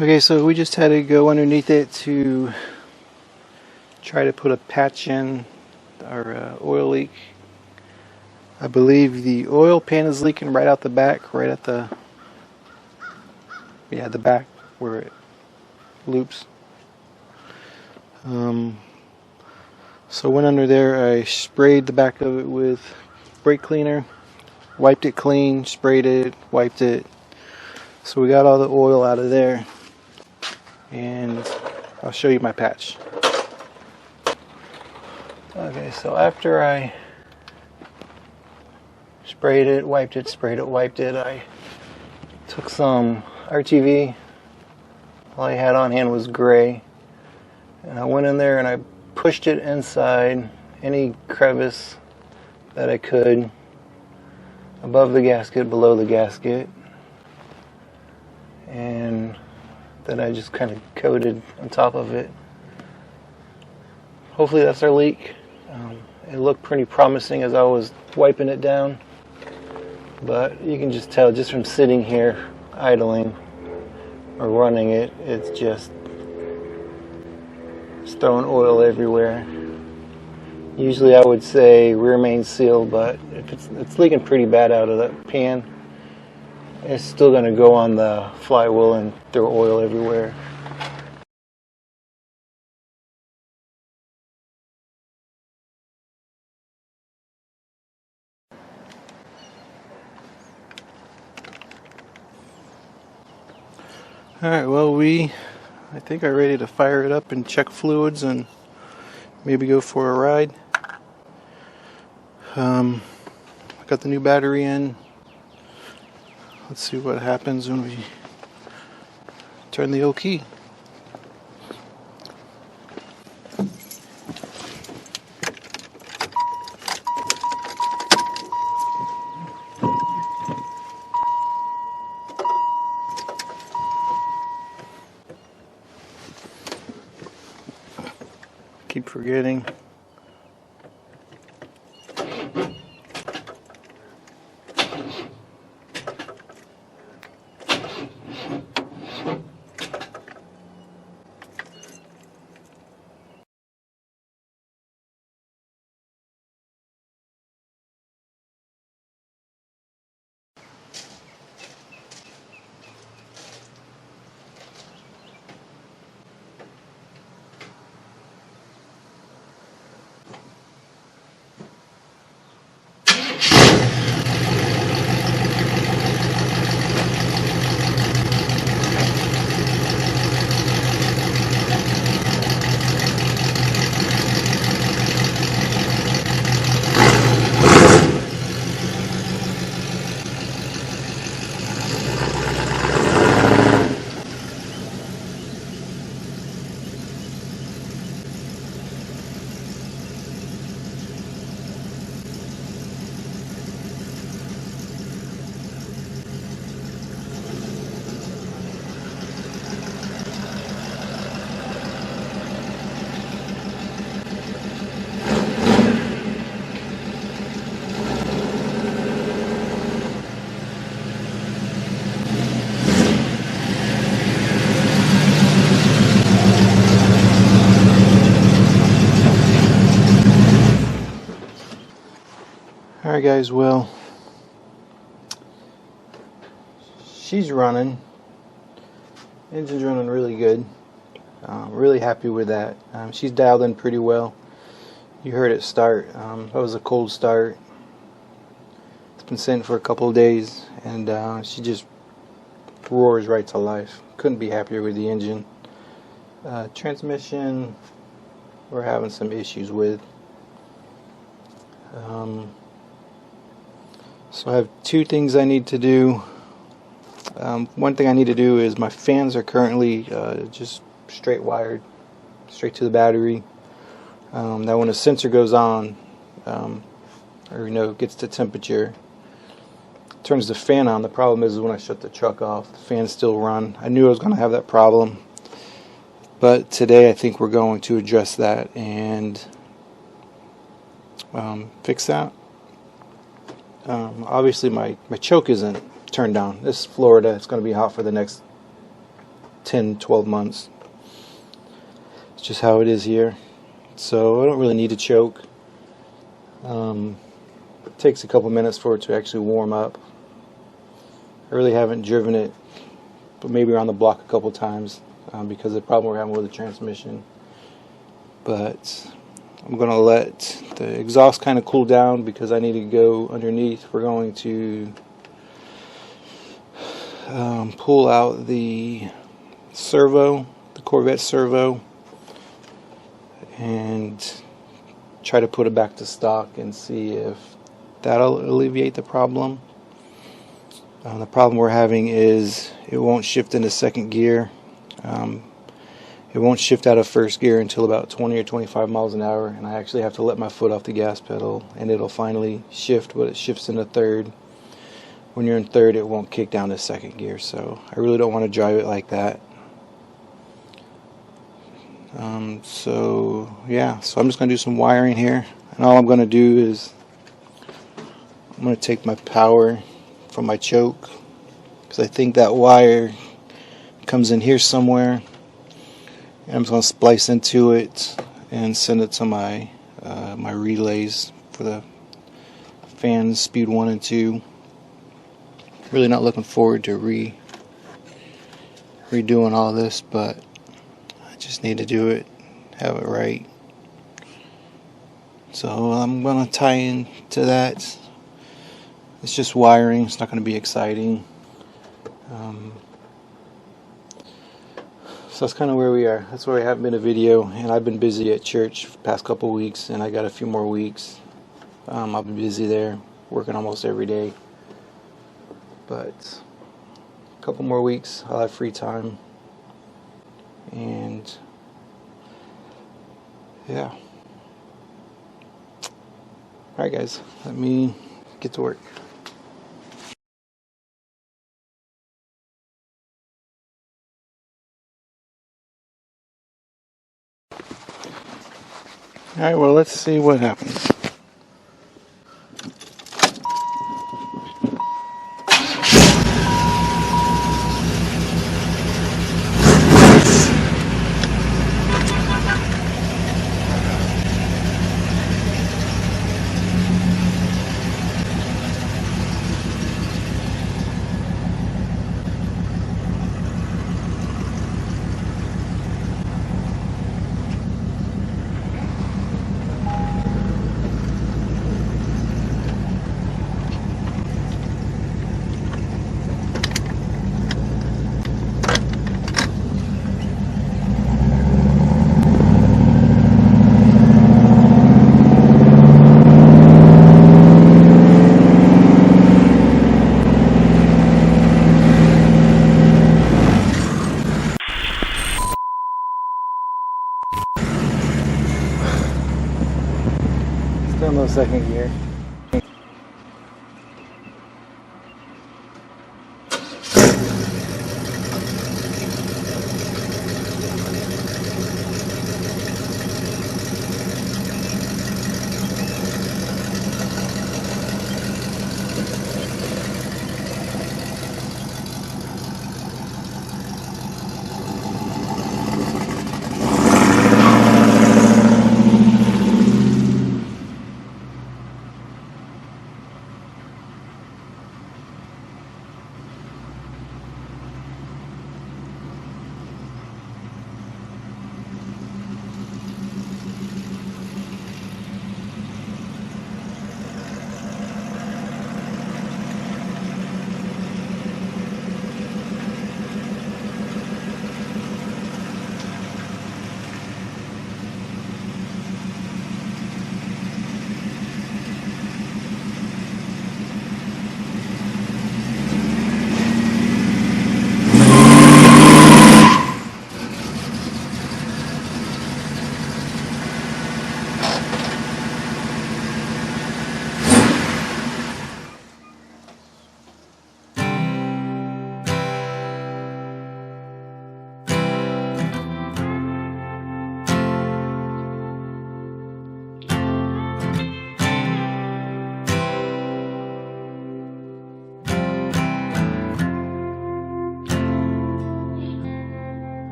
Okay, so we just had to go underneath it to try to put a patch in our oil leak. I believe the oil pan is leaking right out the back, right at the back where it loops. So I went under there, I sprayed the back of it with brake cleaner, wiped it clean, sprayed it, wiped it. So we got all the oil out of there, and I'll show you my patch. Okay, so after I sprayed it, wiped it, sprayed it, wiped it, I took some RTV. All I had on hand was gray, and I went in there and I pushed it inside any crevice that I could, above the gasket, below the gasket, and then I just kind of coated on top of it. Hopefully that's our leak. It looked pretty promising as I was wiping it down, but you can just tell just from sitting here idling or running it, it's just throwing oil everywhere. Usually I would say rear main seal, but if it's leaking pretty bad out of that pan, it's still going to go on the flywheel and throw oil everywhere. Alright, well I think I'm ready to fire it up and check fluids and maybe go for a ride. I got the new battery in. Let's see what happens when we turn the O key. Keep forgetting. Alright guys, well, she's running. Engine's running really good. Really happy with that. She's dialed in pretty well. You heard it start. That was a cold start. It's been sitting for a couple of days, and she just roars right to life. Couldn't be happier with the engine. Transmission, we're having some issues with. So I have two things I need to do. One thing I need to do is my fans are currently just straight wired, straight to the battery. That when a sensor goes on, or gets to temperature, turns the fan on. The problem is when I shut the truck off, the fans still run. I knew I was going to have that problem, but today I think we're going to address that and fix that. Obviously my choke isn't turned on. This is Florida. It's going to be hot for the next 10, 12 months. It's just how it is here. So I don't really need to choke. It takes a couple minutes for it to actually warm up. I really haven't driven it, but maybe around the block a couple times because of the problem we're having with the transmission. But I'm going to let the exhaust kind of cool down because I need to go underneath. We're going to pull out the servo, the Corvette servo, and try to put it back to stock and see if that'll alleviate the problem. The problem we're having is it won't shift into second gear. It won't shift out of first gear until about 20 or 25 miles an hour, and I actually have to let my foot off the gas pedal and it'll finally shift, but it shifts into third. When you're in third, it won't kick down to second gear, so I really don't want to drive it like that. So I'm just going to do some wiring here, and all I'm going to do is I'm going to take my power from my choke, because I think that wire comes in here somewhere, and I'm just going to splice into it and send it to my my relays for the fans, speed 1 and 2. Really not looking forward to redoing all this, but I just need to do it, have it right. So I'm going to tie into that. It's just wiring, it's not going to be exciting. So that's kind of where we are. That's where I haven't been a video, and I've been busy at church for the past couple weeks, and I got a few more weeks. I'll be busy there, working almost every day. But a couple more weeks, I'll have free time. And yeah. Alright guys, let me get to work. Alright, well, let's see what happens. Still no second gear.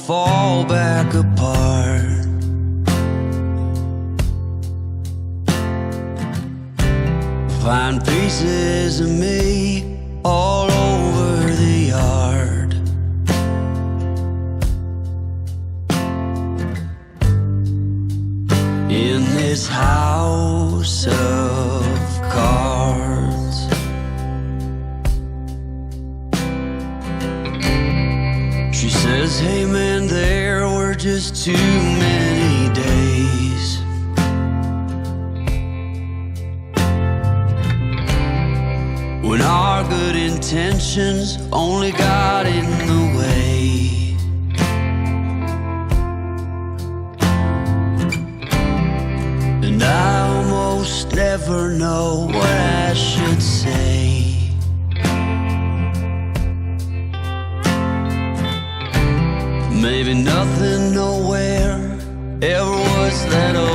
fall back apart. Find pieces of me all over the yard. In this house of cards, she says, hey man, there were just too many days. When our good intentions only got in the way. And I almost never know what I should say. Maybe nothing nowhere ever was that old.